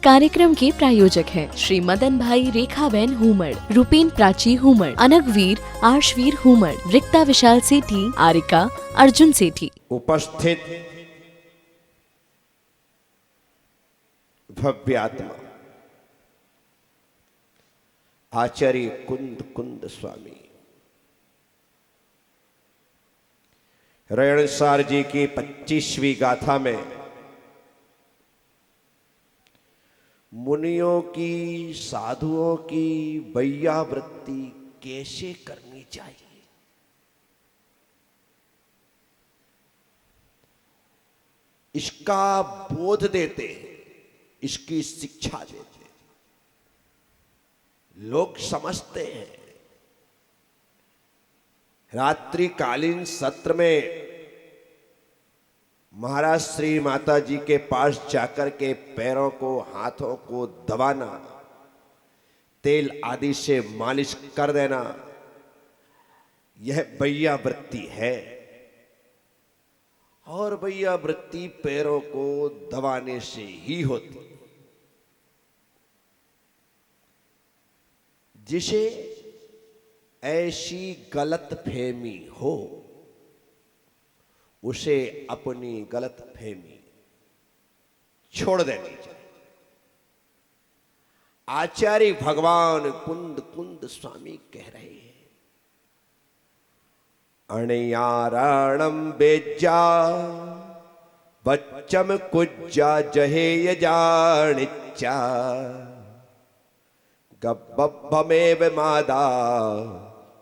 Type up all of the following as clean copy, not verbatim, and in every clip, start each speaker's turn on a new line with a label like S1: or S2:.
S1: कार्यक्रम के प्रायोजक हैं श्री मदन भाई रेखाबेन हुमड़, रूपेन प्राची हुमड़, अनगवीर आर्शवीर हुमड़, रिक्ता विशाल सेठी, आरिका अर्जुन सेठी।
S2: उपस्थित भव्य आत्मा आचार्य कुंद कुंद स्वामी रेणसार जी की 25वीं गाथा में मुनियों की, साधुओं की वैयावृत्ति कैसे करनी चाहिए, इसका बोध देते हैं, इसकी शिक्षा देते हैं। लोग समझते हैं। रात्रिकालीन सत्र में महाराज श्री माता जी के पास जाकर के पैरों को, हाथों को दबाना, तेल आदि से मालिश कर देना, यह वैयावृत्ति है। और वैयावृत्ति पैरों को दबाने से ही होती। जिसे ऐसी गलतफहमी हो, उसे अपनी गलतफहमी छोड़ देनी चाहिए। आचार्य भगवान कुंद कुंद स्वामी कह रहे हैं, अणयाराणम बेज्जा बच्चम कुज्जा जहेय जानिच्चा गब्बमेव मादा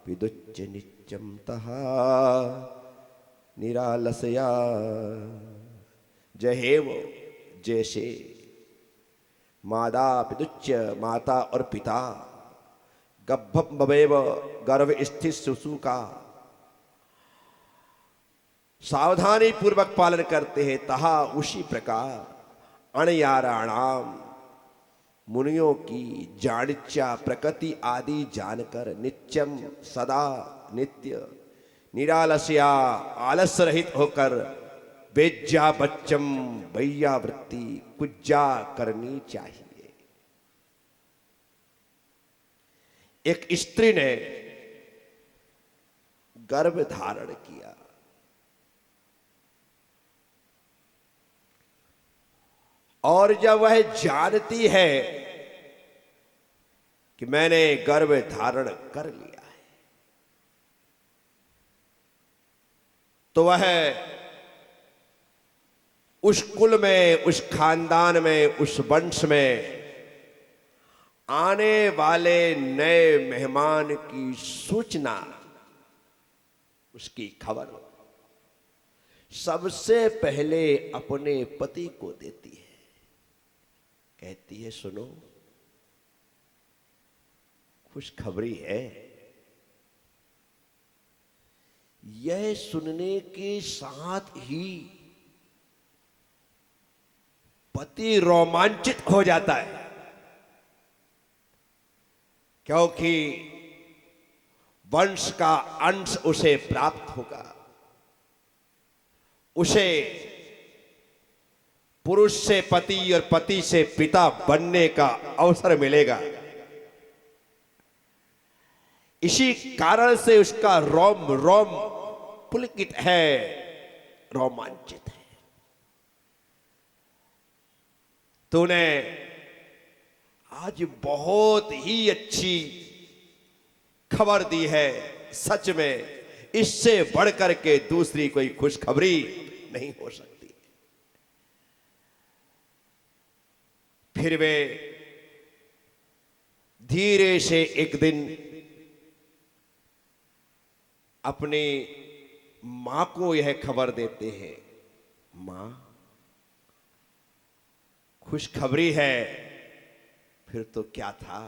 S2: विदुच्च नित्यम तहा निरालसया। जहेव जैसे मादा पितुच्च माता और पिता, गब्बमेव गर्भ स्थित शिशु का सावधानी पूर्वक पालन करते हैं, तहा उसी प्रकार अणयाराणाम मुनियों की जानिच्चा प्रकृति आदि जानकर नित्यम सदा नित्य निरालस्या आलस रहित होकर बेज्जा बच्चम वैयावृत्ति कुज्जा करनी चाहिए। एक स्त्री ने गर्भ धारण किया, और जब वह जानती है कि मैंने गर्भ धारण कर लिया है, तो वह उस कुल में, उस खानदान में, उस वंश में आने वाले नए मेहमान की सूचना, उसकी खबर सबसे पहले अपने पति को देती है। कहती है, सुनो, खुशखबरी है। यह सुनने के साथ ही पति रोमांचित हो जाता है, क्योंकि वंश का अंश उसे प्राप्त होगा, उसे पुरुष से पति और पति से पिता बनने का अवसर मिलेगा। इसी कारण से उसका रोम रोम पुलकित है, रोमांचित है। तूने आज बहुत ही अच्छी खबर दी है। सच में इससे बढ़कर के दूसरी कोई खुशखबरी नहीं हो सकती। फिर वे धीरे से एक दिन अपनी मां को यह खबर देते हैं, मां, खुशखबरी है। फिर तो क्या था,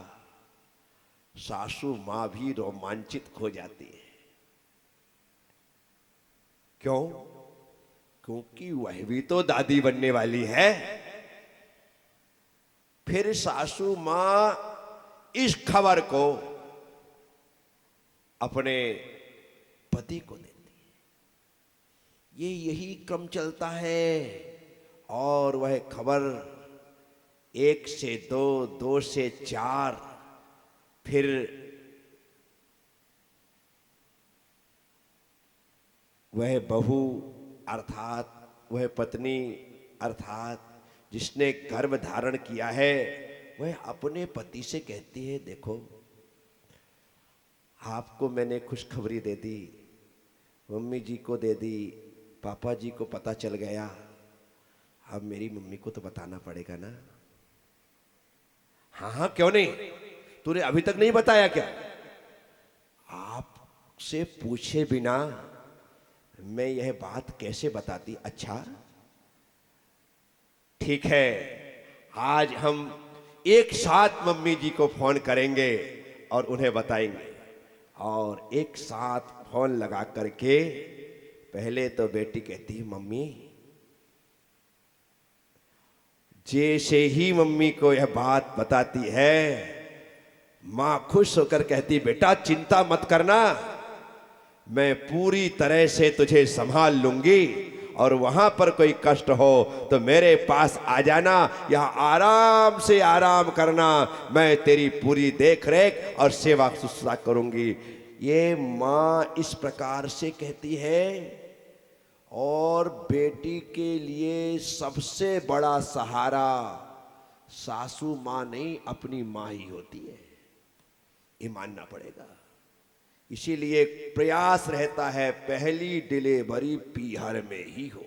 S2: सासू मां भी रोमांचित हो जाती है। क्यों? क्योंकि वह भी तो दादी बनने वाली है। फिर सासू मां इस खबर को अपने पति को देती है। यही क्रम चलता है, और वह खबर 1 से 2, 2 से 4, फिर वह बहू अर्थात वह पत्नी अर्थात जिसने गर्भ धारण किया है, वह अपने पति से कहती है, देखो आपको मैंने खुशखबरी दे दी, मम्मी जी को दे दी, पापा जी को पता चल गया, अब मेरी मम्मी को तो बताना पड़ेगा ना। हाँ हाँ क्यों नहीं, तूने अभी तक नहीं बताया क्या? आपसे पूछे बिना मैं यह बात कैसे बताती? अच्छा ठीक है, आज हम एक साथ मम्मी जी को फोन करेंगे और उन्हें बताएंगे। और एक साथ फोन लगा करके पहले तो बेटी कहती, मम्मी, जैसे ही मम्मी को यह बात बताती है, मां खुश होकर कहती, बेटा चिंता मत करना, मैं पूरी तरह से तुझे संभाल लूंगी और वहां पर कोई कष्ट हो तो मेरे पास आ जाना, यहाँ आराम से आराम करना, मैं तेरी पूरी देख रेख और सेवा शुश्रूषा करूंगी। ये मां इस प्रकार से कहती है। और बेटी के लिए सबसे बड़ा सहारा सासू मां नहीं, अपनी मां ही होती है, ये मानना पड़ेगा। इसीलिए प्रयास रहता है पहली डिलीवरी पीहर में ही हो।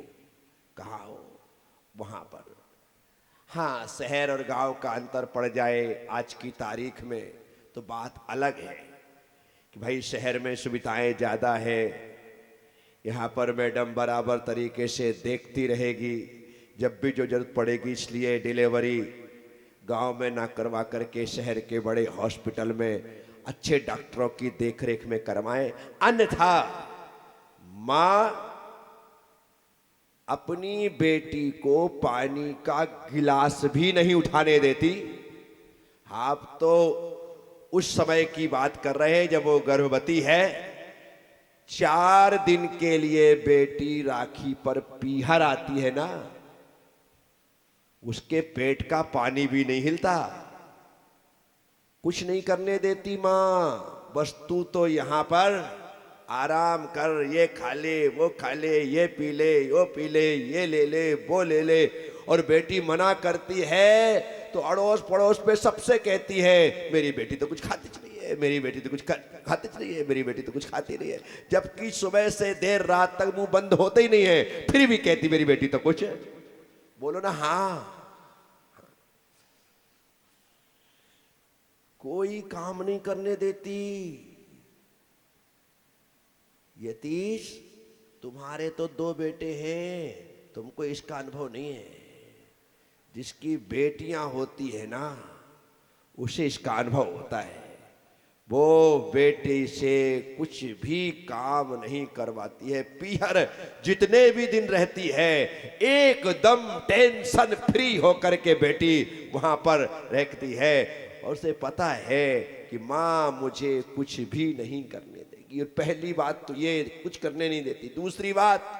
S2: कहाँ हो? वहां पर। हाँ, शहर और गांव का अंतर पड़ जाए आज की तारीख में तो बात अलग है कि भाई शहर में सुविधाएं ज़्यादा है, यहाँ पर मैडम बराबर तरीके से देखती रहेगी, जब भी जो जरूरत पड़ेगी, इसलिए डिलीवरी गांव में ना करवा करके शहर के बड़े हॉस्पिटल में अच्छे डॉक्टरों की देखरेख में करवाएं। अन्यथा मां अपनी बेटी को पानी का गिलास भी नहीं उठाने देती। आप तो उस समय की बात कर रहे हैं जब वो गर्भवती है। 4 दिन के लिए बेटी राखी पर पीहर आती है ना, उसके पेट का पानी भी नहीं हिलता, कुछ नहीं करने देती मां। बस तू तो यहां पर आराम कर, ये खा ले, वो खा ले, ये पी ले, वो पी ले, ये ले ले, वो ले ले। और बेटी मना करती है तो अड़ोस पड़ोस पे सबसे कहती है, मेरी बेटी तो कुछ खाती नहीं है, मेरी बेटी तो कुछ खाती नहीं है, मेरी बेटी तो कुछ खाती नहीं है। जबकि सुबह से देर रात तक मुंह बंद होते ही नहीं है, फिर भी कहती मेरी बेटी तो कुछ। बोलो ना हाँ। कोई काम नहीं करने देती। यतीश, तुम्हारे तो 2 बेटे हैं, तुमको इसका अनुभव नहीं है। जिसकी बेटियां होती है ना, उसे इसका अनुभव होता है। वो बेटी से कुछ भी काम नहीं करवाती है। पीहर जितने भी दिन रहती है, एकदम टेंशन फ्री होकर के बेटी वहां पर रहती है और उसे पता है कि माँ मुझे कुछ भी नहीं करने देगी। और पहली बात तो ये कुछ करने नहीं देती। दूसरी बात,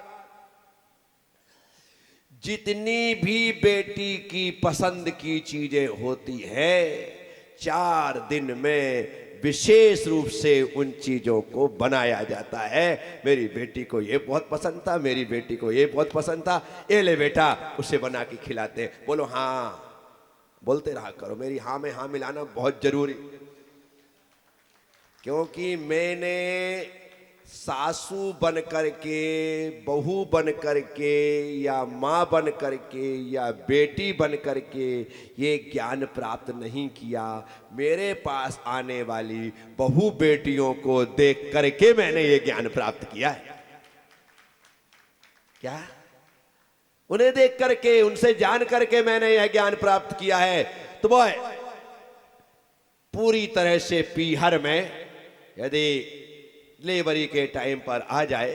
S2: जितनी भी बेटी की पसंद की चीजें होती है, 4 दिन में विशेष रूप से उन चीजों को बनाया जाता है। मेरी बेटी को ये बहुत पसंद था, मेरी बेटी को ये बहुत पसंद था, ये ले बेटा, उसे बना के खिलाते। बोलो हाँ, बोलते रहा करो। मेरी हाँ में हाँ मिलाना बहुत जरूरी, क्योंकि मैंने सासू बन करके, बहू बन करके, या माँ बन करके, या बेटी बन करके ये ज्ञान प्राप्त नहीं किया। मेरे पास आने वाली बहू बेटियों को देख करके मैंने ये ज्ञान प्राप्त किया है। क्या? उन्हें देख करके, उनसे जान करके मैंने यह ज्ञान प्राप्त किया है। तो वो पूरी तरह से पीहर में यदि डिलीवरी के टाइम पर आ जाए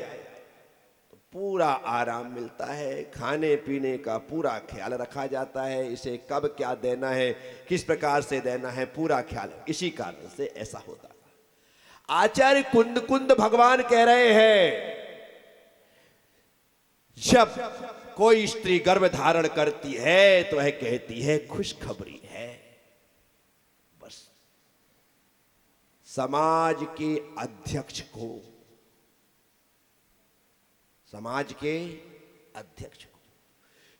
S2: तो पूरा आराम मिलता है। खाने पीने का पूरा ख्याल रखा जाता है, इसे कब क्या देना है, किस प्रकार से देना है, पूरा ख्याल। इसी कारण से ऐसा होता है। आचार्य कुंद कुंद भगवान कह रहे हैं, जब कोई स्त्री गर्भ धारण करती है तो वह कहती है खुशखबरी है। बस समाज के अध्यक्ष को, समाज के अध्यक्ष को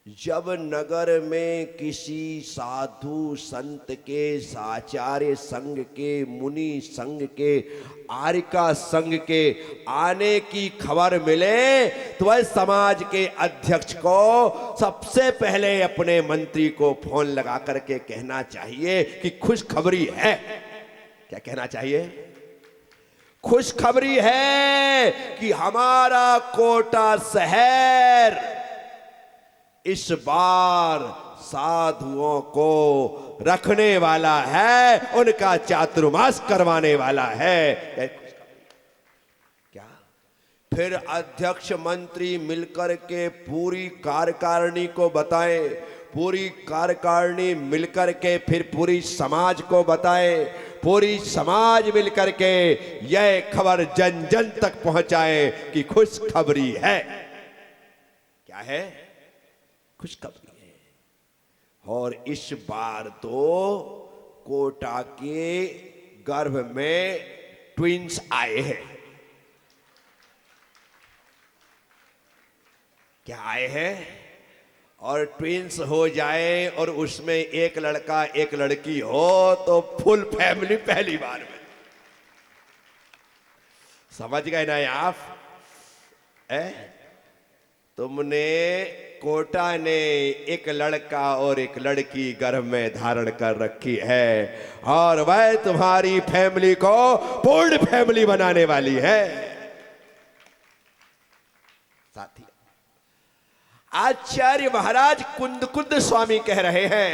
S2: जब नगर में किसी साधु संत के, साचार्य संघ के, मुनि संघ के, आर्यिका संघ के आने की खबर मिले तो वह समाज के अध्यक्ष को सबसे पहले अपने मंत्री को फोन लगा करके कहना चाहिए कि खुशखबरी है। क्या कहना चाहिए? खुशखबरी है कि हमारा कोटा शहर इस बार साधुओं को रखने वाला है, उनका चातुर्मास करवाने वाला है। क्या? फिर अध्यक्ष मंत्री मिलकर के पूरी कार्यकारिणी को बताएं, पूरी कार्यकारिणी मिलकर के फिर पूरी समाज को बताएं, पूरी समाज मिलकर के यह खबर जन जन तक पहुंचाए कि खुशखबरी है। क्या है? खुशखबरी है। और इस बार तो कोटा के गर्भ में ट्विंस आए हैं। क्या आए हैं? और ट्विंस हो जाए और उसमें एक लड़का एक लड़की हो तो फुल फैमिली पहली बार में। समझ गए ना आप? तुमने, कोटा ने एक लड़का और एक लड़की गर्भ में धारण कर रखी है और वह तुम्हारी फैमिली को पूर्ण फैमिली बनाने वाली है। साथी, आचार्य महाराज कुंद स्वामी कह रहे हैं,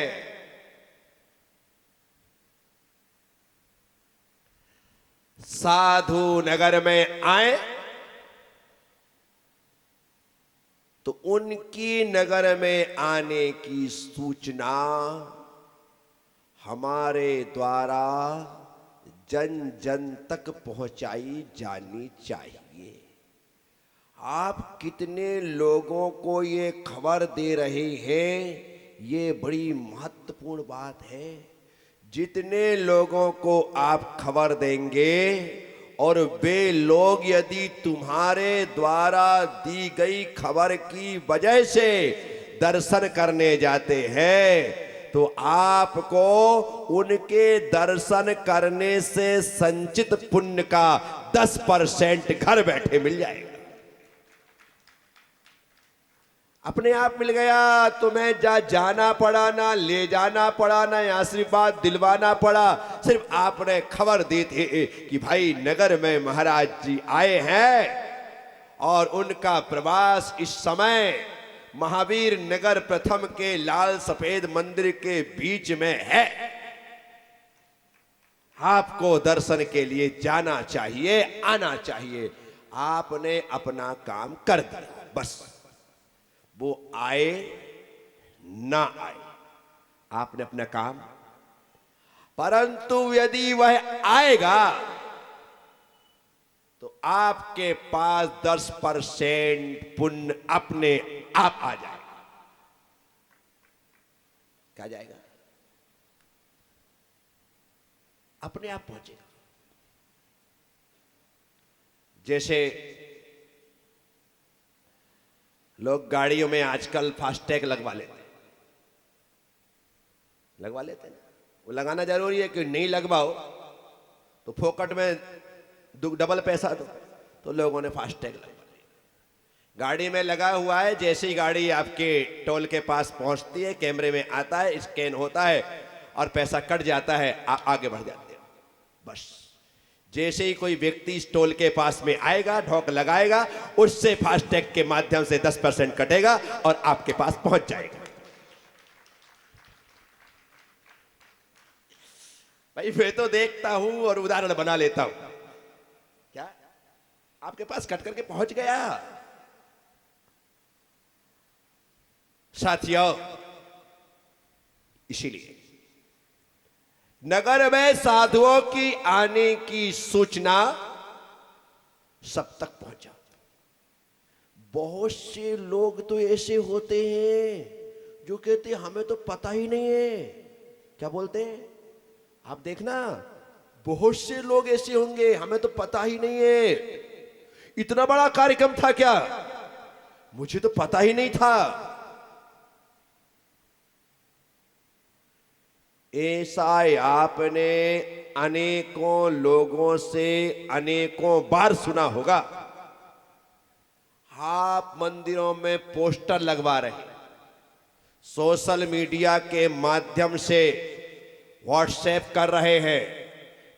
S2: साधु नगर में आए तो उनकी नगर में आने की सूचना हमारे द्वारा जन जन तक पहुंचाई जानी चाहिए। आप कितने लोगों को ये खबर दे रहे हैं, ये बड़ी महत्वपूर्ण बात है। जितने लोगों को आप खबर देंगे और वे लोग यदि तुम्हारे द्वारा दी गई खबर की वजह से दर्शन करने जाते हैं तो आपको उनके दर्शन करने से संचित पुण्य का 10% घर बैठे मिल जाएगा। अपने आप मिल गया। तुम्हें जाना पड़ा ना, ले जाना पड़ा ना, आशीर्वाद दिलवाना पड़ा। सिर्फ आपने खबर दी थी कि भाई नगर में महाराज जी आए हैं और उनका प्रवास इस समय महावीर नगर प्रथम के लाल सफेद मंदिर के बीच में है। आपको दर्शन के लिए जाना चाहिए, आना चाहिए। आपने अपना काम कर दिया, बस। वो आए ना आए, आपने अपना काम। परंतु यदि वह आएगा तो आपके पास 10% पुण्य अपने आप आ जाएगा। क्या जाएगा? अपने आप पहुंचेगा। जैसे लोग गाड़ियों में आजकल फास्टैग लगवा लेते हैं, ना। वो लगाना जरूरी है कि नहीं लगवाओ तो फोकट में डबल पैसा दो, तो लोगों ने फास्टैग लगवा लिया। गाड़ी में लगा हुआ है, जैसे ही गाड़ी आपके टोल के पास पहुंचती है कैमरे में आता है, स्कैन होता है और पैसा कट जाता है, आगे बढ़ जाते हो। बस जैसे ही कोई व्यक्ति इस टोल के पास में आएगा, ढोक लगाएगा, उससे फास्टैग के माध्यम से 10% कटेगा और आपके पास पहुंच जाएगा। भाई मैं तो देखता हूं और उदाहरण बना लेता हूं। क्या आपके पास कट करके पहुंच गया? साथियों, इसीलिए नगर में साधुओं की आने की सूचना सब तक पहुंचा। बहुत से लोग तो ऐसे होते हैं जो कहते हैं हमें तो पता ही नहीं है। क्या बोलते हैं आप? देखना, बहुत से लोग ऐसे होंगे हमें तो पता ही नहीं है। इतना बड़ा कार्यक्रम था क्या? मुझे तो पता ही नहीं था। ऐसा आपने अनेकों लोगों से अनेकों बार सुना होगा। आप मंदिरों में पोस्टर लगवा रहे हैं, सोशल मीडिया के माध्यम से व्हाट्सएप कर रहे हैं,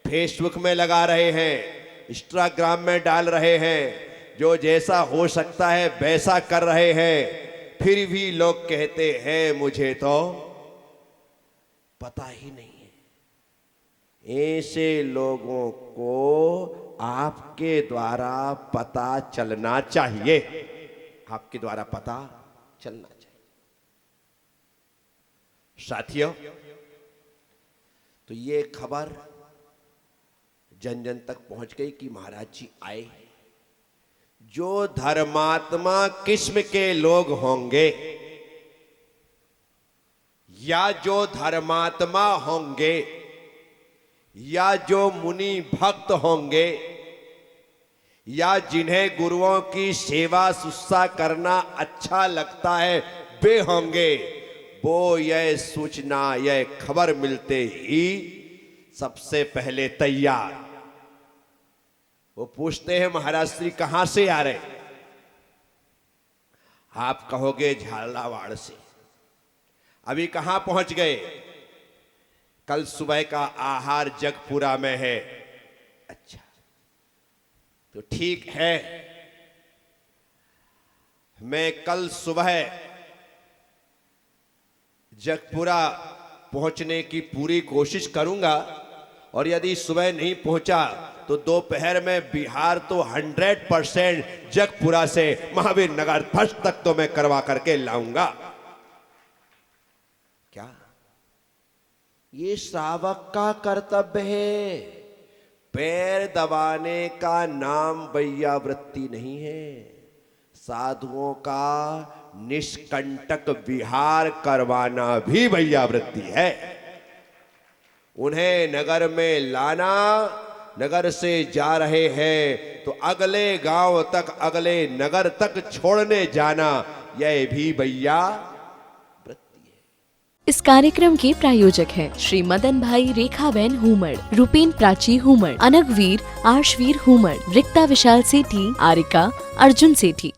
S2: फेसबुक में लगा रहे हैं, इंस्टाग्राम में डाल रहे हैं, जो जैसा हो सकता है वैसा कर रहे हैं। फिर भी लोग कहते हैं मुझे तो पता ही नहीं है। ऐसे लोगों को आपके द्वारा पता चलना चाहिए। आपके द्वारा पता चलना चाहिए। साथियों, तो ये खबर जन जन तक पहुंच गई कि महाराज जी आए। जो धर्मात्मा किस्म के लोग होंगे या जो धर्मात्मा होंगे या जो मुनि भक्त होंगे या जिन्हें गुरुओं की सेवा शुश्रूषा करना अच्छा लगता है वे होंगे, वो यह सूचना, यह खबर मिलते ही सबसे पहले तैयार। वो पूछते हैं महाराज श्री कहां से आ रहे? आप कहोगे झालावाड़ से। अभी कहां पहुंच गए? कल सुबह का आहार जगपुरा में है। अच्छा, तो ठीक है, मैं कल सुबह जगपुरा पहुंचने की पूरी कोशिश करूंगा, और यदि सुबह नहीं पहुंचा तो दोपहर में बिहार तो 100% जगपुरा से महावीर नगर फर्स्ट तक तो मैं करवा करके लाऊंगा। क्या ये श्रावक का कर्तव्य है? पैर दबाने का नाम वैयावृत्ति नहीं है। साधुओं का निष्कंटक विहार करवाना भी वैयावृत्ति है। उन्हें नगर में लाना, नगर से जा रहे हैं तो अगले गांव तक, अगले नगर तक छोड़ने जाना, यह भी वैयावृत्ति है।
S1: इस कार्यक्रम के प्रायोजक हैं श्री मदन भाई रेखाबेन हुमड़, रूपेन प्राची हुमड़, अनगवीर आर्शवीर हुमड़, रिक्ता विशाल सेठी, आरिका अर्जुन सेठी।